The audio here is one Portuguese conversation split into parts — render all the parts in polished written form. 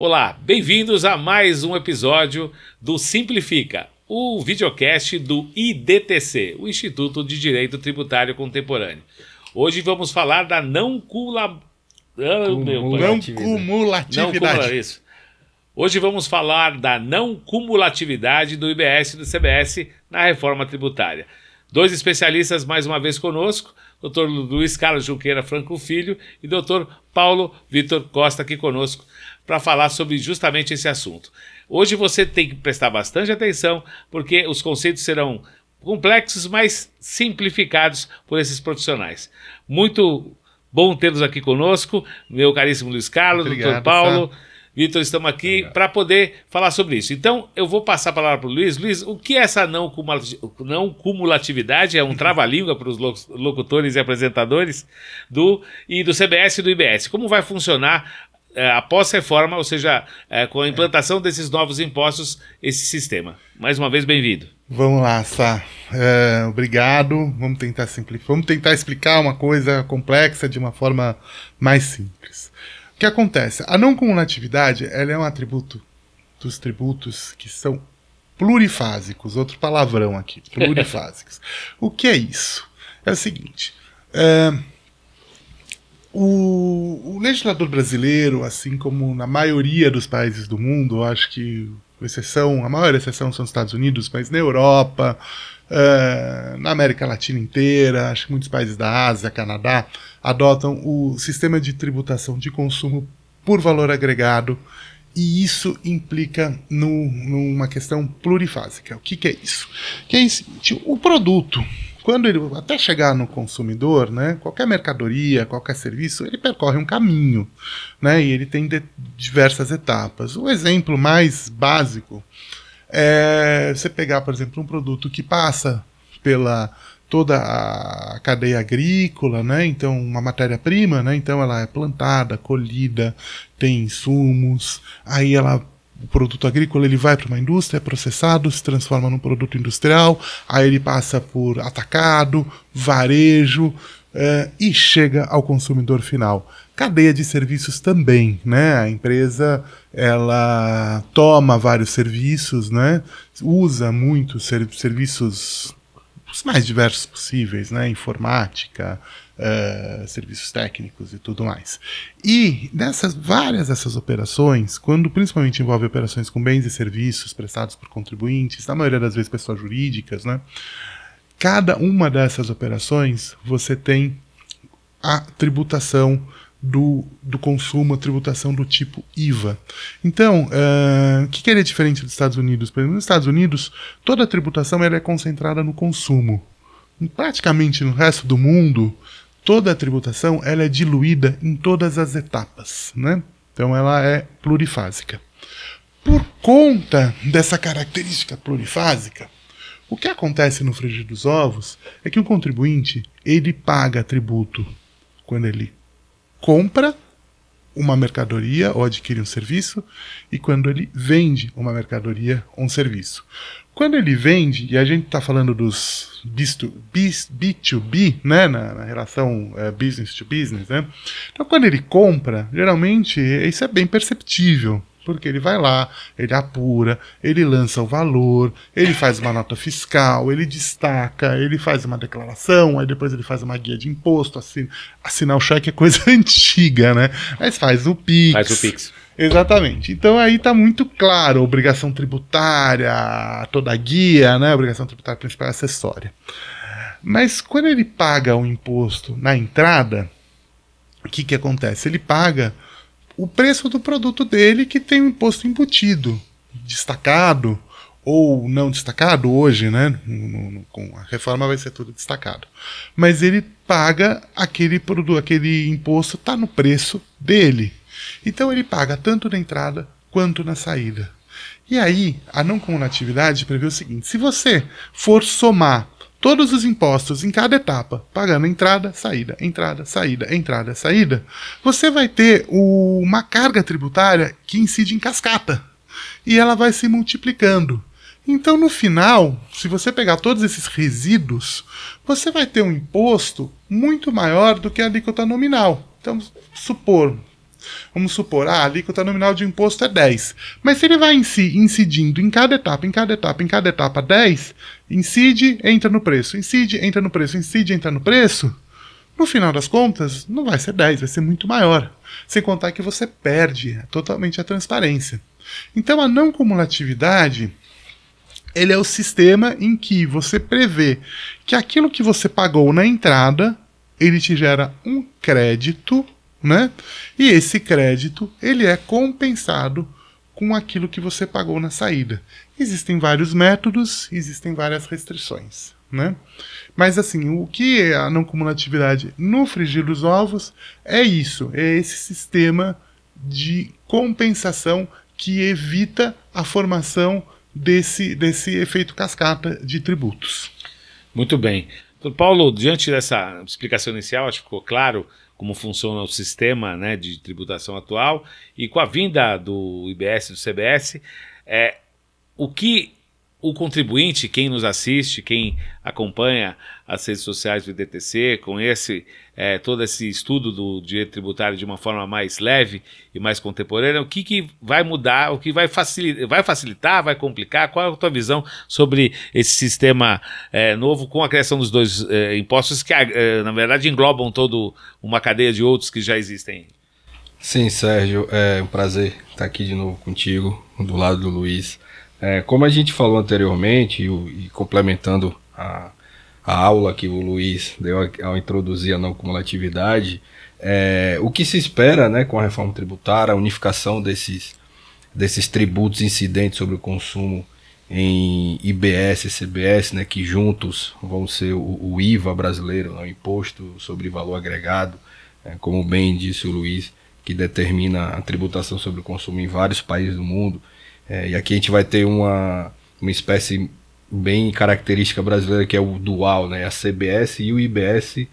Olá, bem-vindos a mais um episódio do Simplifica, o videocast do IDTC, o Instituto de Direito Tributário Contemporâneo. Hoje vamos falar da cumulatividade. Hoje vamos falar da não cumulatividade do IBS e do CBS na reforma tributária. Dois especialistas mais uma vez conosco, Dr. Luiz Carlos Junqueira Franco Filho e Dr. Paulo Vitor Costa aqui conosco para falar sobre justamente esse assunto. Hoje você tem que prestar bastante atenção porque os conceitos serão complexos, mas simplificados por esses profissionais. Muito bom tê-los aqui conosco, meu caríssimo Luiz Carlos, Dr. Paulo, Vitor, estamos aqui para poder falar sobre isso. Então, eu vou passar a palavra para o Luiz. Luiz, o que é essa não cumulatividade? É um trava-língua para os locutores e apresentadores do CBS e do IBS. Como vai funcionar após reforma, ou seja, com a implantação desses novos impostos, esse sistema? Mais uma vez, bem-vindo. Vamos lá, Sá. Obrigado. Vamos tentar explicar uma coisa complexa de uma forma mais simples. O que acontece? A não cumulatividade, ela é um atributo dos tributos que são plurifásicos. Outro palavrão aqui, plurifásicos. O que é isso? É o seguinte, o legislador brasileiro, assim como na maioria dos países do mundo, eu acho que a maior exceção são os Estados Unidos, mas na Europa, na América Latina inteira, acho que muitos países da Ásia, Canadá, adotam o sistema de tributação de consumo por valor agregado, e isso implica numa questão plurifásica. O que é isso? Que é isso, o produto, quando ele até chegar no consumidor, né, qualquer mercadoria, qualquer serviço, ele percorre um caminho, né, e ele tem diversas etapas. O exemplo mais básico é você pegar, por exemplo, um produto que passa pela toda a cadeia agrícola, né, então uma matéria-prima, né, então ela é plantada, colhida, tem insumos, aí o produto agrícola ele vai para uma indústria, é processado, se transforma num produto industrial, aí ele passa por atacado, varejo e chega ao consumidor final. Cadeia de serviços também, né? A empresa ela toma vários serviços, né? Usa muitos serviços os mais diversos possíveis, né? Informática, serviços técnicos e tudo mais. E várias dessas operações, quando principalmente envolve operações com bens e serviços prestados por contribuintes, na maioria das vezes pessoas jurídicas, né? Cada uma dessas operações você tem a tributação do consumo, a tributação do tipo IVA. Então, o que é diferente dos Estados Unidos? Por exemplo, nos Estados Unidos, toda a tributação ela é concentrada no consumo. Praticamente no resto do mundo, toda a tributação ela é diluída em todas as etapas, né? Então ela é plurifásica. Por conta dessa característica plurifásica, o que acontece no frigir dos ovos é que o contribuinte ele paga tributo quando ele compra uma mercadoria ou adquire um serviço e quando ele vende uma mercadoria ou um serviço. Quando ele vende, e a gente está falando dos B2B, né, na relação business to business, né? Então quando ele compra, geralmente isso é bem perceptível, porque ele vai lá, ele apura, ele lança o valor, ele faz uma nota fiscal, ele destaca, ele faz uma declaração, aí depois ele faz uma guia de imposto, assinar o cheque é coisa antiga, né? Mas faz o Pix. Faz o Pix. Exatamente. Então aí está muito claro a obrigação tributária, toda a guia, né? A obrigação tributária principal e acessória. Mas quando ele paga o imposto na entrada, o que acontece? Ele paga o preço do produto dele que tem um imposto embutido, destacado ou não destacado hoje, né? Com a reforma vai ser tudo destacado. Mas ele paga aquele imposto, está no preço dele. Então ele paga tanto na entrada quanto na saída. E aí, a não cumulatividade prevê o seguinte: se você for somar todos os impostos em cada etapa, pagando entrada, saída, entrada, saída, entrada, saída, você vai ter uma carga tributária que incide em cascata. E ela vai se multiplicando. Então, no final, se você pegar todos esses resíduos, você vai ter um imposto muito maior do que a alíquota nominal. Então, supor, Vamos supor, a alíquota nominal de imposto é 10. Mas se ele vai incidindo em cada etapa, 10, incide, entra no preço, incide, entra no preço, incide, entra no preço, no final das contas, não vai ser 10, vai ser muito maior. Sem contar que você perde totalmente a transparência. Então, a não cumulatividade, ele é o sistema em que você prevê que aquilo que você pagou na entrada, ele te gera um crédito, né? E esse crédito, ele é compensado com aquilo que você pagou na saída. Existem vários métodos, existem várias restrições, né? Mas assim, o que é a não cumulatividade no frigir dos ovos é isso, é esse sistema de compensação que evita a formação desse efeito cascata de tributos. Muito bem. Doutor Paulo, diante dessa explicação inicial, acho que ficou claro como funciona o sistema, né, de tributação atual, e com a vinda do IBS e do CBS, o que o contribuinte, quem nos assiste, quem acompanha as redes sociais do IDTC, conhece todo esse estudo do direito tributário de uma forma mais leve e mais contemporânea, o que vai mudar, o que vai facilitar, vai complicar? Qual é a tua visão sobre esse sistema novo com a criação dos dois impostos que, na verdade, englobam toda uma cadeia de outros que já existem? Sim, Sérgio, é um prazer estar aqui de novo contigo, do lado do Luiz. Como a gente falou anteriormente, e complementando a aula que o Luiz deu ao introduzir a não cumulatividade, o que se espera, né, com a reforma tributária, a unificação desses tributos incidentes sobre o consumo em IBS e CBS, né, que juntos vão ser o IVA brasileiro, o Imposto sobre Valor Agregado, como bem disse o Luiz, que determina a tributação sobre o consumo em vários países do mundo. E aqui a gente vai ter uma espécie bem característica brasileira, que é o dual, né? A CBS e o IBS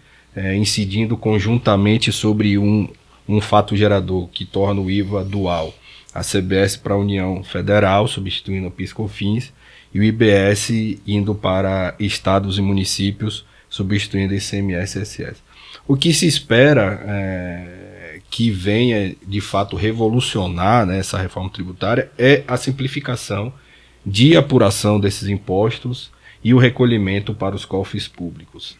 incidindo conjuntamente sobre um fato gerador, que torna o IVA dual. A CBS para a União Federal, substituindo o PIS/COFINS, e o IBS indo para estados e municípios, substituindo ICMS e ISS. O que se espera que venha de fato revolucionar, né, essa reforma tributária é a simplificação de apuração desses impostos e o recolhimento para os cofres públicos.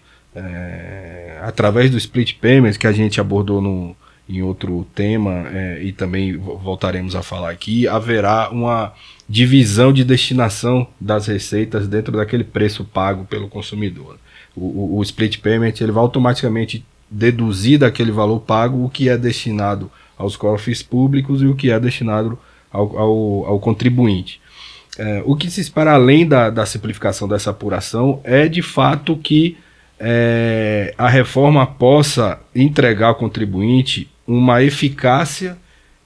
Através do split payment, que a gente abordou em outro tema, e também voltaremos a falar aqui, haverá uma divisão de destinação das receitas dentro daquele preço pago pelo consumidor. O split payment, ele vai automaticamente deduzir daquele valor pago o que é destinado aos cofres públicos e o que é destinado ao contribuinte. O que se espera além da simplificação dessa apuração é de fato que a reforma possa entregar ao contribuinte uma eficácia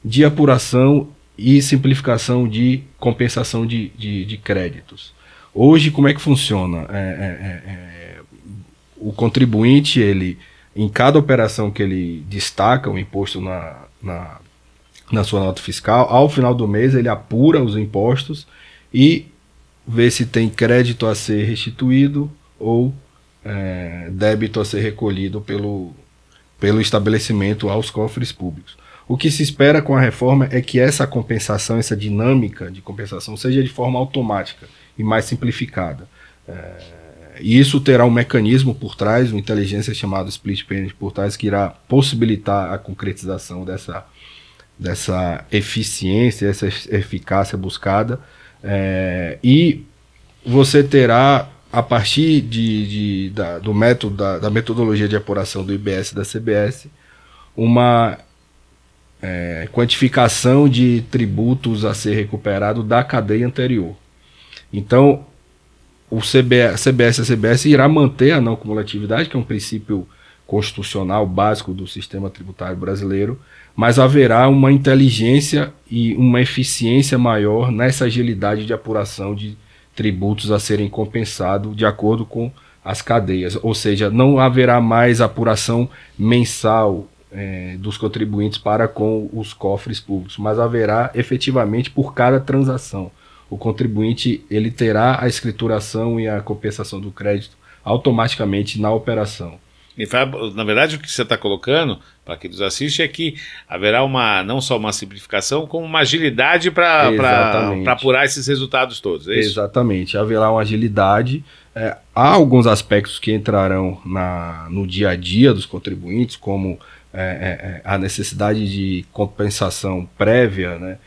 de apuração e simplificação de compensação de créditos. Hoje, como é que funciona? O contribuinte, ele, em cada operação que ele destaca o imposto na sua nota fiscal, ao final do mês ele apura os impostos e vê se tem crédito a ser restituído ou débito a ser recolhido pelo estabelecimento aos cofres públicos. O que se espera com a reforma é que essa compensação, essa dinâmica de compensação, seja de forma automática e mais simplificada. E isso terá um mecanismo por trás, uma inteligência chamada split payment por trás, que irá possibilitar a concretização dessa eficiência, essa eficácia buscada. E você terá, a partir do método, da metodologia de apuração do IBS e da CBS, uma quantificação de tributos a ser recuperado da cadeia anterior. Então, o CBS e a CBS irá manter a não cumulatividade, que é um princípio constitucional básico do sistema tributário brasileiro, mas haverá uma inteligência e uma eficiência maior nessa agilidade de apuração de tributos a serem compensados de acordo com as cadeias. Ou seja, não haverá mais apuração mensal dos contribuintes para com os cofres públicos, mas haverá efetivamente por cada transação. O contribuinte, ele terá a escrituração e a compensação do crédito automaticamente na operação. Na verdade, o que você está colocando, para quem nos assiste, é que haverá não só uma simplificação, como uma agilidade para apurar esses resultados todos, é isso? Exatamente, haverá uma agilidade. Há alguns aspectos que entrarão no dia a dia dos contribuintes, como a necessidade de compensação prévia, né?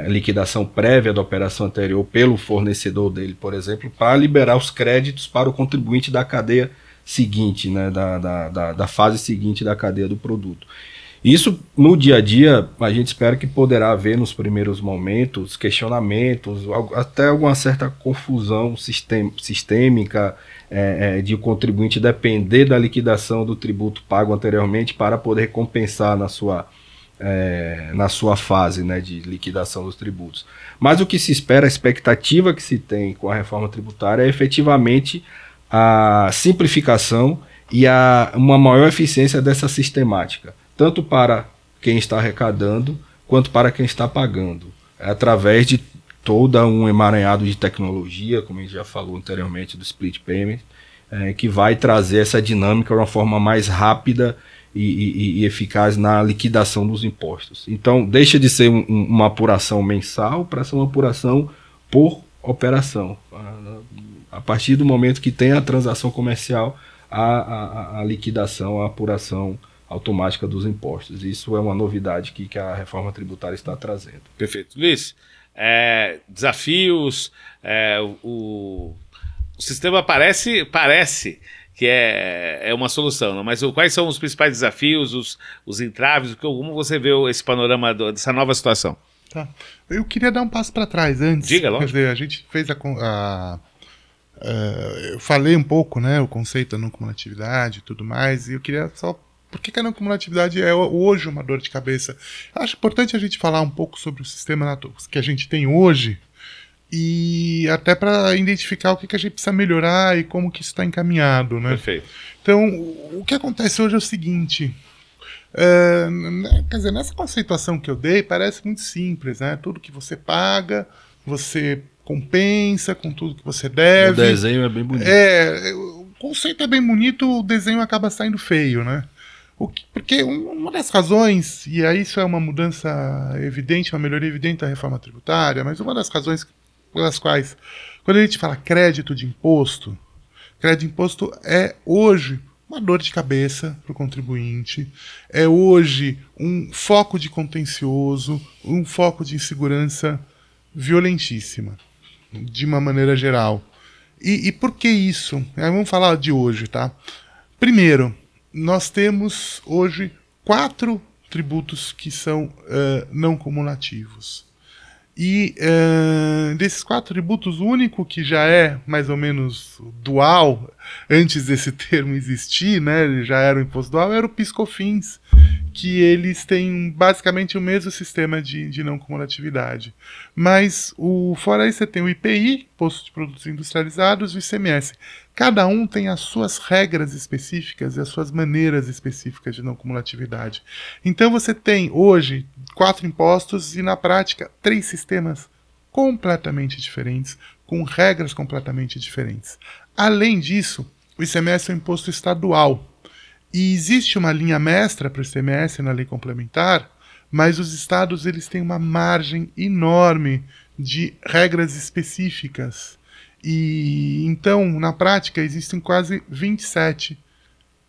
Liquidação prévia da operação anterior pelo fornecedor dele, por exemplo, para liberar os créditos para o contribuinte da cadeia seguinte, né, da fase seguinte da cadeia do produto. Isso, no dia a dia, a gente espera que poderá haver nos primeiros momentos questionamentos, até alguma certa confusão sistêmica de o contribuinte depender da liquidação do tributo pago anteriormente para poder compensar na sua fase, né, de liquidação dos tributos. Mas o que se espera, a expectativa que se tem com a reforma tributária é efetivamente a simplificação e uma maior eficiência dessa sistemática, tanto para quem está arrecadando, quanto para quem está pagando, através de todo um emaranhado de tecnologia, como a gente já falou anteriormente, do split payment, que vai trazer essa dinâmica de uma forma mais rápida e eficaz na liquidação dos impostos. Então, deixa de ser uma apuração mensal para ser uma apuração por operação. A partir do momento que tem a transação comercial, a liquidação, a apuração automática dos impostos. Isso é uma novidade que a reforma tributária está trazendo. Perfeito. Luiz, desafios, o sistema parece que é uma solução, não? Mas quais são os principais desafios, os entraves, como você vê esse panorama dessa nova situação? Tá. Eu queria dar um passo para trás antes. Diga, lógico. Quer dizer, a gente fez eu falei um pouco, né, o conceito da não cumulatividade e tudo mais, e eu queria só... Por que a não cumulatividade é hoje uma dor de cabeça? Acho importante a gente falar um pouco sobre o sistema que a gente tem hoje, e até para identificar o que a gente precisa melhorar e como que isso está encaminhado, né? Perfeito. Então, o que acontece hoje é o seguinte... quer dizer, nessa conceituação que eu dei, parece muito simples, né? Tudo que você paga, você compensa com tudo que você deve. O desenho é bem bonito. O conceito é bem bonito, o desenho acaba saindo feio, né? Porque uma das razões, e aí isso é uma mudança evidente, uma melhoria evidente da reforma tributária, mas uma das razões pelas quais, quando a gente fala crédito de imposto é hoje uma dor de cabeça para o contribuinte, é hoje um foco de contencioso, um foco de insegurança violentíssima, de uma maneira geral. E por que isso? Vamos falar de hoje, tá? Primeiro, nós temos hoje 4 tributos que são não cumulativos. E desses 4 tributos, o único que já é mais ou menos dual, antes desse termo existir, né, ele já era o imposto dual, era o PIS/COFINS, que eles têm basicamente o mesmo sistema de não cumulatividade. Mas fora isso, você tem o IPI, Imposto de Produtos Industrializados, e o ICMS. Cada um tem as suas regras específicas e as suas maneiras específicas de não cumulatividade. Então você tem hoje 4 impostos e, na prática, 3 sistemas completamente diferentes, com regras completamente diferentes. Além disso, o ICMS é um imposto estadual. E existe uma linha mestra para o ICMS na lei complementar, mas os estados eles têm uma margem enorme de regras específicas. E então, na prática, existem quase 27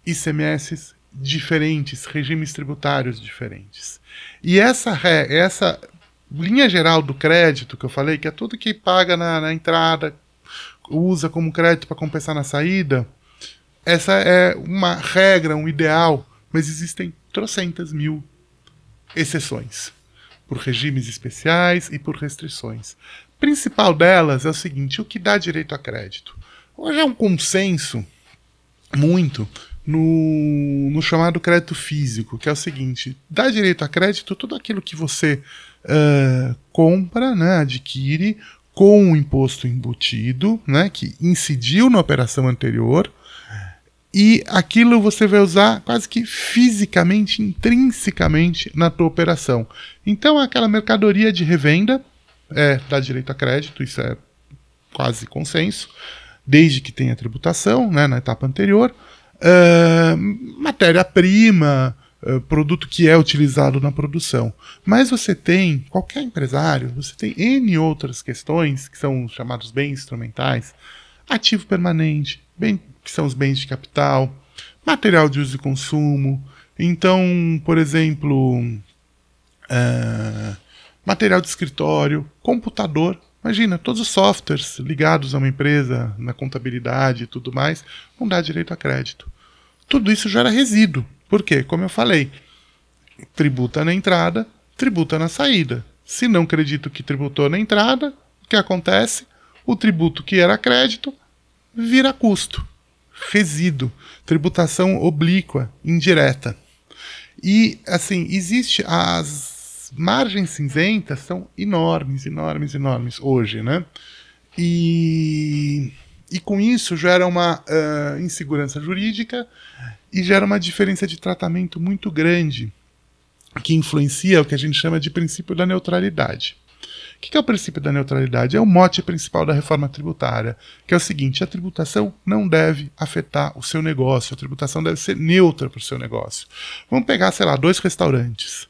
ICMS diferentes, regimes tributários diferentes. E essa linha geral do crédito que eu falei, que é tudo que paga na entrada, usa como crédito para compensar na saída, essa é uma regra, um ideal, mas existem trocentas mil exceções, por regimes especiais e por restrições. A principal delas é o seguinte: o que dá direito a crédito? Hoje é um consenso muito no chamado crédito físico, que é o seguinte: dá direito a crédito tudo aquilo que você compra, né, adquire com o imposto embutido, né, que incidiu na operação anterior, e aquilo você vai usar quase que fisicamente, intrinsecamente na tua operação. Então, aquela mercadoria de revenda dá direito a crédito, isso é quase consenso, desde que tenha tributação, né, na etapa anterior. matéria-prima, produto que é utilizado na produção. Mas você tem, qualquer empresário, você tem N outras questões, que são chamados bens instrumentais, ativo permanente, que são os bens de capital, material de uso e consumo. Então, por exemplo, material de escritório, computador. Imagina, todos os softwares ligados a uma empresa, na contabilidade e tudo mais, não dá direito a crédito. Tudo isso gera resíduo. Por quê? Como eu falei, tributa na entrada, tributa na saída. Se não acredito que tributou na entrada, o que acontece? O tributo que era crédito vira custo, resíduo, tributação oblíqua, indireta. E, assim, as margens cinzentas são enormes hoje, né? E com isso gera uma insegurança jurídica e gera uma diferença de tratamento muito grande, que influencia o que a gente chama de princípio da neutralidade. O que é o princípio da neutralidade? É o mote principal da reforma tributária, que é o seguinte: a tributação não deve afetar o seu negócio, a tributação deve ser neutra para o seu negócio. Vamos pegar, sei lá, 2 restaurantes.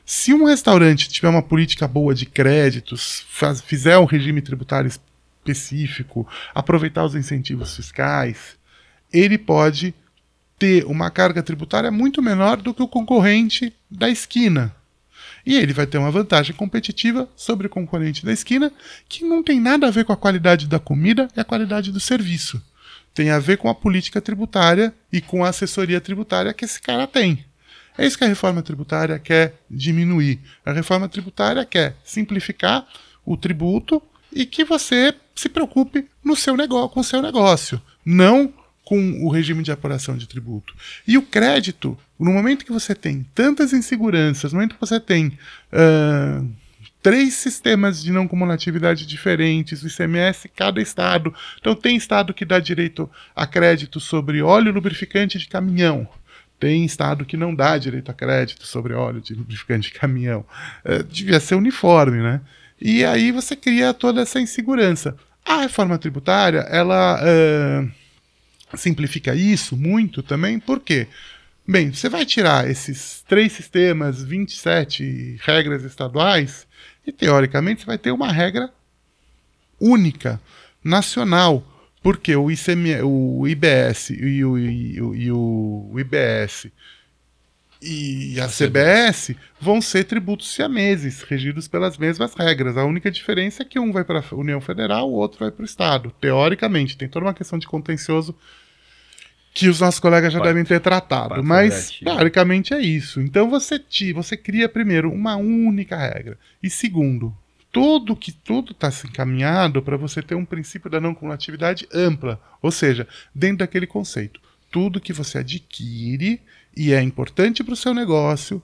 Se um restaurante tiver uma política boa de créditos, fizer um regime tributário específico, aproveitar os incentivos fiscais, ele pode ter uma carga tributária muito menor do que o concorrente da esquina. E ele vai ter uma vantagem competitiva sobre o concorrente da esquina, que não tem nada a ver com a qualidade da comida e a qualidade do serviço. Tem a ver com a política tributária e com a assessoria tributária que esse cara tem. É isso que a reforma tributária quer diminuir. A reforma tributária quer simplificar o tributo e que você se preocupe no seu com o seu negócio, não com o regime de apuração de tributo. E o crédito, no momento que você tem tantas inseguranças, no momento que você tem 3 sistemas de não cumulatividade diferentes, o ICMS, cada estado. Então tem estado que dá direito a crédito sobre óleo lubrificante de caminhão. Tem estado que não dá direito a crédito sobre óleo de lubrificante de caminhão. Devia ser uniforme, né? E aí você cria toda essa insegurança. A reforma tributária, ela simplifica isso muito também, por quê? Bem, você vai tirar esses 3 sistemas, 27 regras estaduais, e teoricamente você vai ter uma regra única, nacional, porque o IBS e o IBS e a CBS vão ser tributos siameses, regidos pelas mesmas regras. A única diferença é que um vai para a União Federal, o outro vai para o Estado. Teoricamente, tem toda uma questão de contencioso que os nossos colegas já devem ter tratado, mas teoricamente é isso. Então você cria, primeiro, uma única regra, e segundo, tudo está encaminhado para você ter um princípio da não cumulatividade ampla, ou seja, dentro daquele conceito, tudo que você adquire e é importante para o seu negócio,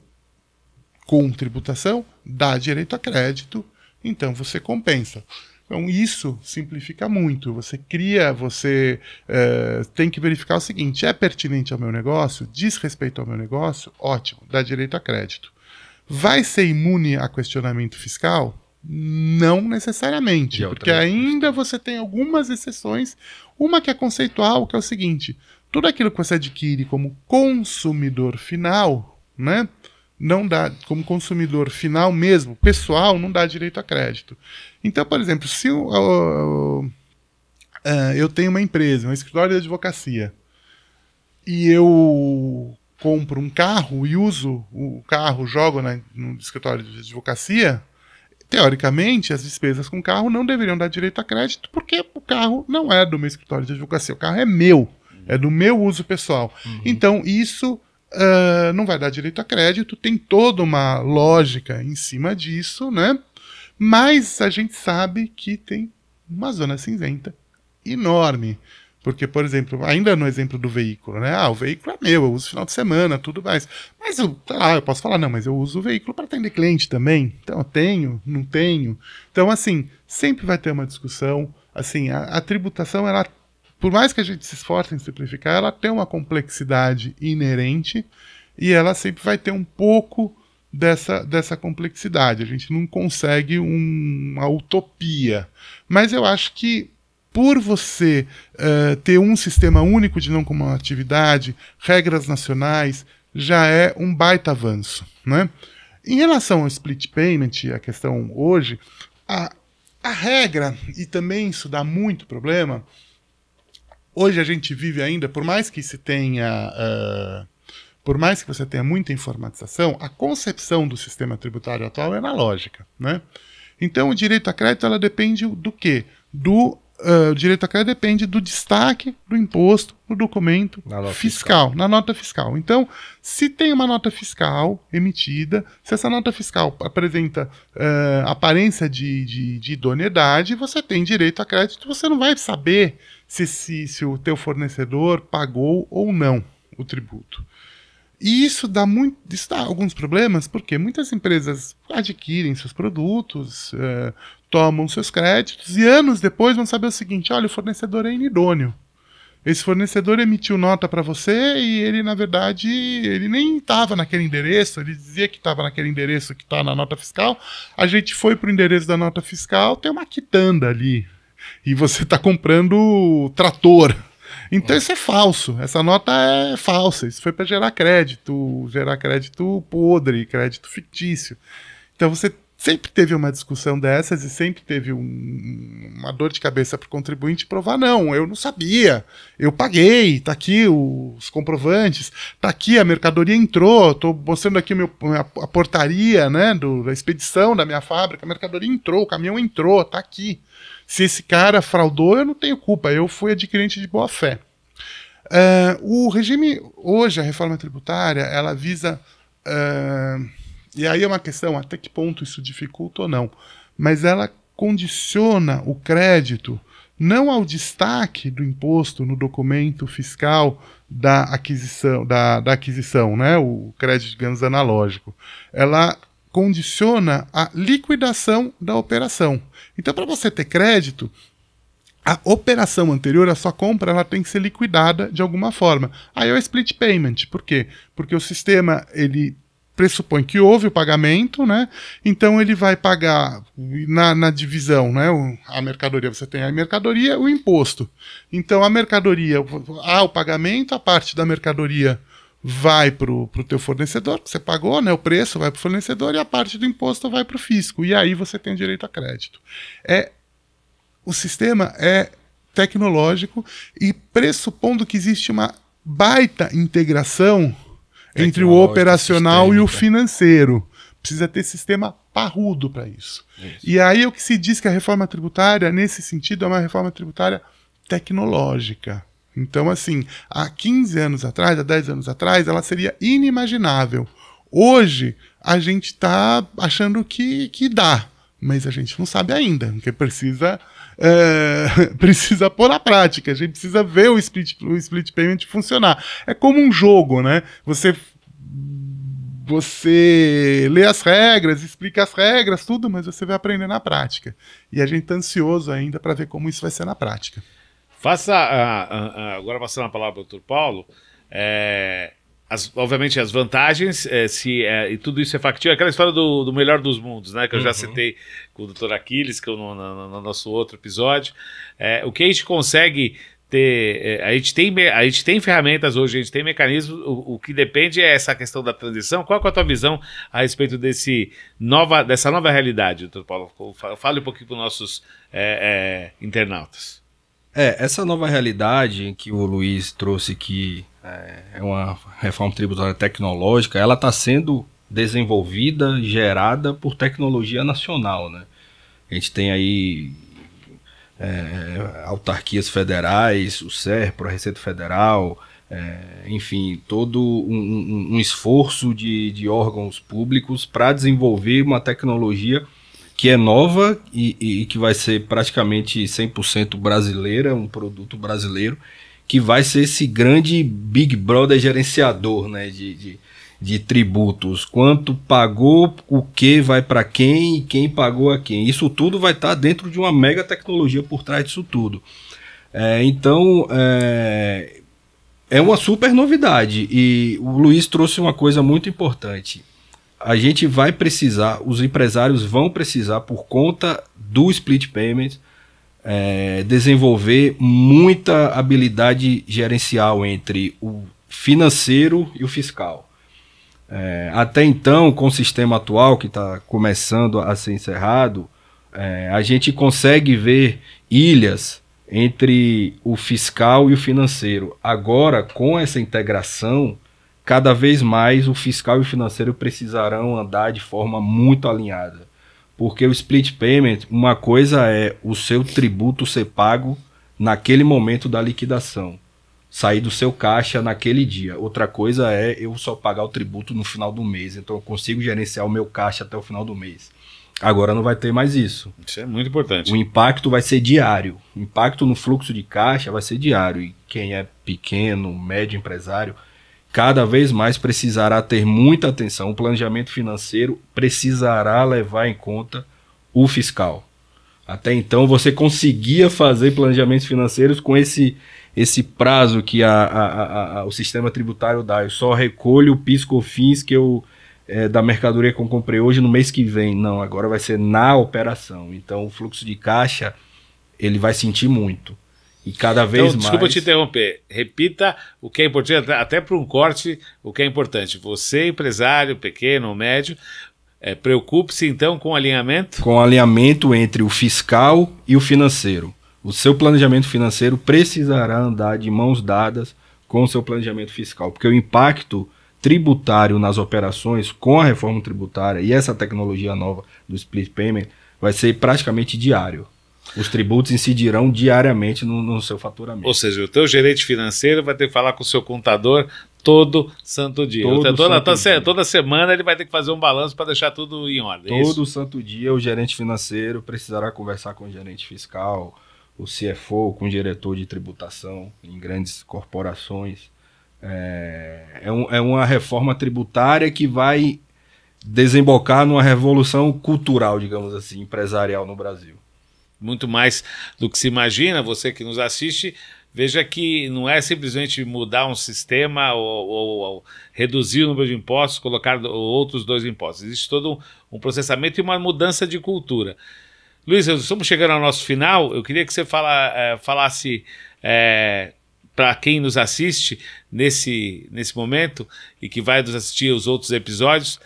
com tributação, dá direito a crédito, então você compensa. Então isso simplifica muito. Você tem que verificar o seguinte: é pertinente ao meu negócio? Diz respeito ao meu negócio? Ótimo, dá direito a crédito. Vai ser imune a questionamento fiscal? Não necessariamente, porque ainda você tem algumas exceções. Uma que é conceitual, que é o seguinte: tudo aquilo que você adquire como consumidor final, né? Não dá, como consumidor final mesmo, pessoal, não dá direito a crédito. Então, por exemplo, se eu tenho uma empresa, um escritório de advocacia, e eu compro um carro e uso o carro, jogo no escritório de advocacia, teoricamente, as despesas com o carro não deveriam dar direito a crédito, porque o carro não é do meu escritório de advocacia, o carro é meu, é do meu uso pessoal. Então, isso não vai dar direito a crédito, tem toda uma lógica em cima disso, né? Mas a gente sabe que tem uma zona cinzenta enorme. Porque, por exemplo, ainda no exemplo do veículo, né? O veículo é meu, eu uso final de semana, tudo mais. Mas eu posso falar, não, mas eu uso o veículo para atender cliente também. Então, eu tenho, não tenho. Então, assim, sempre vai ter uma discussão. Assim, a tributação, ela, por mais que a gente se esforce em simplificar, ela tem uma complexidade inerente e ela sempre vai ter um pouco dessa complexidade. A gente não consegue uma utopia. Mas eu acho que por você ter um sistema único de não cumulatividade, regras nacionais, já é um baita avanço, né? Em relação ao split payment, a questão hoje, a regra, e também isso dá muito problema, hoje a gente vive ainda, por mais que se tenha... por mais que você tenha muita informatização, a concepção do sistema tributário atual é analógica, né? Então, o direito a crédito ela depende do quê? O direito a crédito depende do destaque do imposto no documento fiscal, na nota fiscal. Então, se tem uma nota fiscal emitida, se essa nota fiscal apresenta aparência de idoneidade, você tem direito a crédito, você não vai saber se o teu fornecedor pagou ou não o tributo. E isso dá alguns problemas, porque muitas empresas adquirem seus produtos, tomam seus créditos, e anos depois vão saber o seguinte: olha, o fornecedor é inidôneo. Esse fornecedor emitiu nota para você e ele, na verdade, ele nem estava naquele endereço, ele dizia que estava naquele endereço que está na nota fiscal, a gente foi para o endereço da nota fiscal, tem uma quitanda ali, e você está comprando trator. Então isso é falso, essa nota é falsa, isso foi para gerar crédito podre, crédito fictício. Então você sempre teve uma discussão dessas e sempre teve uma dor de cabeça para o contribuinte provar: não, eu não sabia, eu paguei, tá aqui os comprovantes, tá aqui a mercadoria entrou, estou mostrando aqui a portaria, né, da expedição da minha fábrica, a mercadoria entrou, o caminhão entrou, tá aqui. Se esse cara fraudou, eu não tenho culpa, eu fui adquirente de boa fé. O regime, hoje, a reforma tributária, ela visa, e aí é uma questão até que ponto isso dificulta ou não, mas ela condiciona o crédito não ao destaque do imposto no documento fiscal da aquisição, né, o crédito, digamos, analógico. Ela condiciona a liquidação da operação. Então, para você ter crédito, a operação anterior, a sua compra, ela tem que ser liquidada de alguma forma. Aí é o split payment. Por quê? Porque o sistema, ele pressupõe que houve o pagamento, né? Então ele vai pagar na divisão, né? A mercadoria, você tem a mercadoria, o imposto. Então a mercadoria, há o pagamento, a parte da mercadoria vai para o teu fornecedor, que você pagou, né? O preço vai para o fornecedor e a parte do imposto vai para o fisco. E aí você tem direito a crédito. O sistema é tecnológico e pressupondo que existe uma baita integração entre o operacional e o financeiro. Precisa ter sistema parrudo para isso. E aí o que se diz que a reforma tributária, nesse sentido, é uma reforma tributária tecnológica. Então, assim, há 15 anos atrás, há 10 anos atrás, ela seria inimaginável. Hoje, a gente está achando que dá, mas a gente não sabe ainda, porque precisa pôr na prática, a gente precisa ver o split payment funcionar. É como um jogo, né? Você lê as regras, explica as regras, tudo, mas você vai aprender na prática. E a gente está ansioso ainda para ver como isso vai ser na prática. Agora passando a palavra para o Dr. Paulo, obviamente as vantagens, e tudo isso é factível, aquela história do melhor dos mundos, né, que eu já citei com o Dr. Aquiles, que no nosso outro episódio. O que a gente consegue ter, a gente tem ferramentas hoje, a gente tem mecanismos, o que depende é essa questão da transição. Qual é a tua visão a respeito dessa nova realidade, Dr. Paulo? Fale um pouquinho para os nossos internautas. Essa nova realidade em que o Luiz trouxe, que é uma reforma tributária tecnológica, ela está sendo desenvolvida, gerada por tecnologia nacional, né? A gente tem aí autarquias federais, o SERPRO, a Receita Federal, enfim, todo um esforço de órgãos públicos para desenvolver uma tecnologia que é nova e que vai ser praticamente 100% brasileira, um produto brasileiro, que vai ser esse grande Big Brother gerenciador, né, de tributos. Quanto pagou, o que vai para quem e quem pagou a quem. Isso tudo vai estar dentro de uma mega tecnologia por trás disso tudo. Então, é uma super novidade. E o Luiz trouxe uma coisa muito importante. A gente vai precisar, os empresários vão precisar, por conta do split payment, desenvolver muita habilidade gerencial entre o financeiro e o fiscal. Até então, com o sistema atual que está começando a ser encerrado, a gente consegue ver ilhas entre o fiscal e o financeiro. Agora, com essa integração, cada vez mais o fiscal e o financeiro precisarão andar de forma muito alinhada. Porque o split payment, uma coisa é o seu tributo ser pago naquele momento da liquidação, sair do seu caixa naquele dia. Outra coisa é eu só pagar o tributo no final do mês. Então eu consigo gerenciar o meu caixa até o final do mês. Agora não vai ter mais isso. Isso é muito importante. O impacto vai ser diário. O impacto no fluxo de caixa vai ser diário. E quem é pequeno, médio empresário, cada vez mais precisará ter muita atenção. O planejamento financeiro precisará levar em conta o fiscal. Até então você conseguia fazer planejamentos financeiros com esse prazo que o sistema tributário dá. Eu só recolho o PIS/COFINS que da mercadoria que eu comprei hoje no mês que vem. Não, agora vai ser na operação. Então o fluxo de caixa ele vai sentir muito. E cada vez mais... Desculpa te interromper. Repita o que é importante, até para um corte, o que é importante. Você, empresário pequeno ou médio, preocupe-se então com o alinhamento? Com o alinhamento entre o fiscal e o financeiro. O seu planejamento financeiro precisará andar de mãos dadas com o seu planejamento fiscal, porque o impacto tributário nas operações com a reforma tributária e essa tecnologia nova do split payment vai ser praticamente diário. Os tributos incidirão diariamente no seu faturamento. Ou seja, o teu gerente financeiro vai ter que falar com o seu contador todo santo dia. Toda semana ele vai ter que fazer um balanço para deixar tudo em ordem. Todo santo dia o gerente financeiro precisará conversar com o gerente fiscal, o CFO, com o diretor de tributação em grandes corporações. É uma reforma tributária que vai desembocar numa revolução cultural, digamos assim, empresarial no Brasil. Muito mais do que se imagina. Você que nos assiste, veja que não é simplesmente mudar um sistema ou reduzir o número de impostos, colocar outros 2 impostos. Existe todo um processamento e uma mudança de cultura. Luiz, estamos chegando ao nosso final. Eu queria que você falasse para quem nos assiste nesse momento e que vai nos assistir aos outros episódios,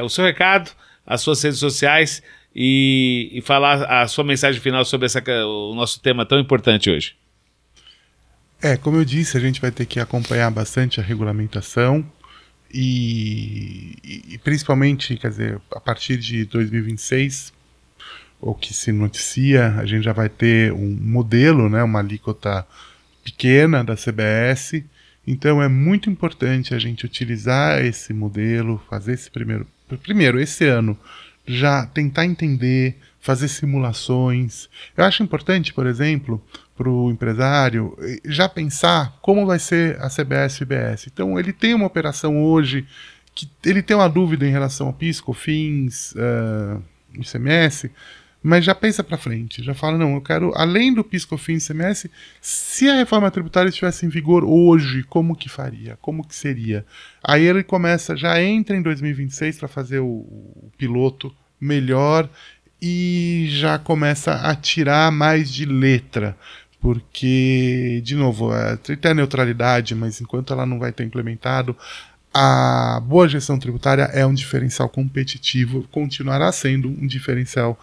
o seu recado, as suas redes sociais e falar a sua mensagem final sobre o nosso tema tão importante hoje. Como eu disse, a gente vai ter que acompanhar bastante a regulamentação e principalmente, quer dizer, a partir de 2026, o que se noticia, a gente já vai ter um modelo, né, uma alíquota pequena da CBS. Então é muito importante a gente utilizar esse modelo, fazer esse primeiro esse ano, já tentar entender, fazer simulações. Eu acho importante, por exemplo, para o empresário já pensar como vai ser a CBS e o IBS. Então ele tem uma operação hoje que ele tem uma dúvida em relação ao PIS, COFINS, ICMS, mas já pensa para frente, já fala, não, eu quero, além do PIS, COFINS, ICMS, se a reforma tributária estivesse em vigor hoje, como que faria? Como que seria? Aí ele já entra em 2026 para fazer o piloto melhor e já começa a tirar mais de letra, porque, de novo, tem a neutralidade, mas enquanto ela não vai ter implementado, a boa gestão tributária é um diferencial competitivo, continuará sendo um diferencial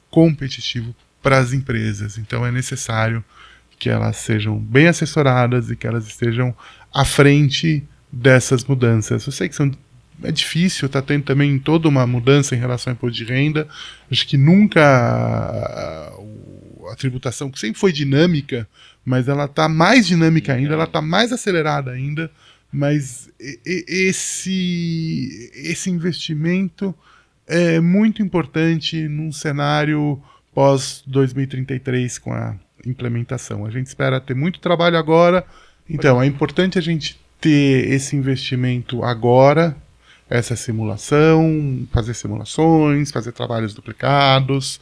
competitivo para as empresas. Então é necessário que elas sejam bem assessoradas e que elas estejam à frente dessas mudanças. Eu sei que é difícil, está tendo também toda uma mudança em relação ao imposto de renda. Acho que nunca a tributação, que sempre foi dinâmica, mas ela está mais dinâmica ainda, ela está mais acelerada ainda, mas esse investimento é muito importante num cenário pós-2033 com a implementação. A gente espera ter muito trabalho agora, então é importante a gente ter esse investimento agora, essa simulação, fazer simulações, fazer trabalhos duplicados,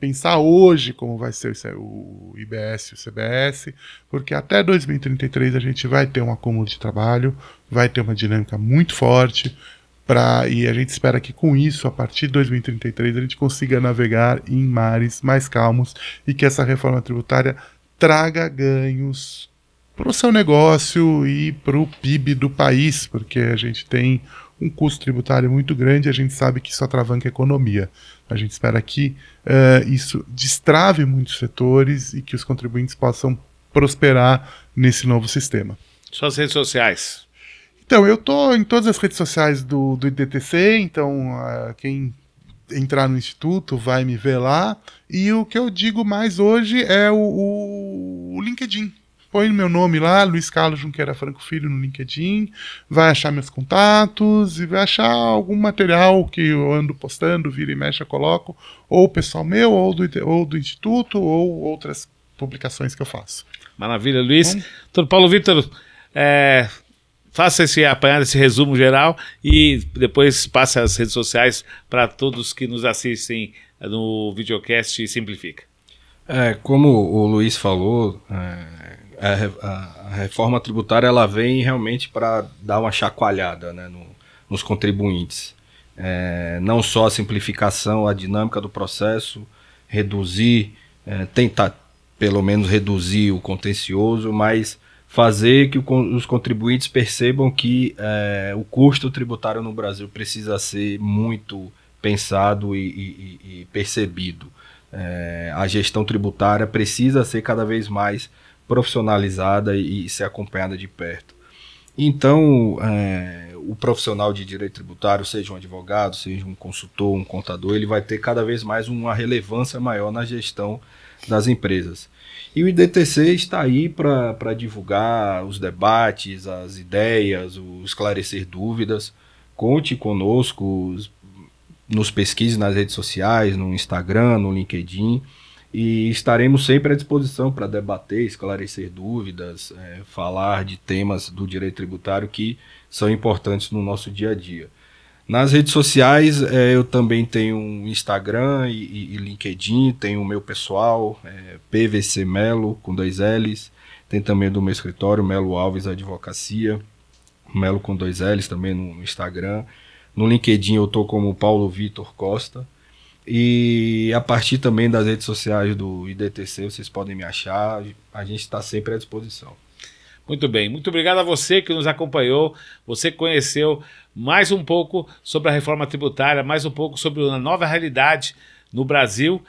pensar hoje como vai ser o IBS e o CBS, porque até 2033 a gente vai ter um acúmulo de trabalho, vai ter uma dinâmica muito forte, E a gente espera que com isso, a partir de 2033, a gente consiga navegar em mares mais calmos e que essa reforma tributária traga ganhos para o seu negócio e para o PIB do país, porque a gente tem um custo tributário muito grande e a gente sabe que isso atravanca a economia. A gente espera que isso destrave muitos setores e que os contribuintes possam prosperar nesse novo sistema. Suas redes sociais. Então, eu estou em todas as redes sociais do IDTC, então quem entrar no Instituto vai me ver lá. E o que eu digo mais hoje é o LinkedIn. Põe meu nome lá, Luiz Carlos Junqueira Franco Filho no LinkedIn, vai achar meus contatos e vai achar algum material que eu ando postando, vira e mexe eu coloco, ou pessoal meu, ou do Instituto, ou outras publicações que eu faço. Maravilha, Luiz. Doutor Paulo Vitor, faça esse apanhado, esse resumo geral e depois passe as redes sociais para todos que nos assistem no videocast e Simplifica. Como o Luiz falou, a reforma tributária ela vem realmente para dar uma chacoalhada, né, nos contribuintes. Não só a simplificação, a dinâmica do processo, reduzir, tentar pelo menos reduzir o contencioso, mas fazer que os contribuintes percebam que o custo tributário no Brasil precisa ser muito pensado e percebido. A gestão tributária precisa ser cada vez mais profissionalizada e ser acompanhada de perto. Então, o profissional de direito tributário, seja um advogado, seja um consultor, um contador, ele vai ter cada vez mais uma relevância maior na gestão das empresas. E o IDTC está aí para divulgar os debates, as ideias, esclarecer dúvidas. Conte conosco, nos pesquise nas redes sociais, no Instagram, no LinkedIn, e estaremos sempre à disposição para debater, esclarecer dúvidas, falar de temas do direito tributário que são importantes no nosso dia a dia. Nas redes sociais, eu também tenho um Instagram e LinkedIn, tenho o meu pessoal, PVC Melo, com 2 L's, tem também do meu escritório, Melo Alves Advocacia, Melo com 2 L's também no Instagram. No LinkedIn eu estou como Paulo Vitor Costa, e a partir também das redes sociais do IDTC vocês podem me achar, a gente está sempre à disposição. Muito bem, muito obrigado a você que nos acompanhou, você conheceu mais um pouco sobre a reforma tributária, mais um pouco sobre a nova realidade no Brasil,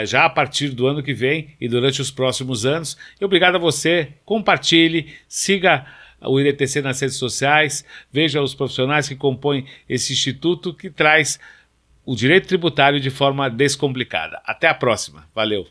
já a partir do ano que vem e durante os próximos anos. E obrigado a você, compartilhe, siga o IDTC nas redes sociais, veja os profissionais que compõem esse instituto que traz o direito tributário de forma descomplicada. Até a próxima, valeu!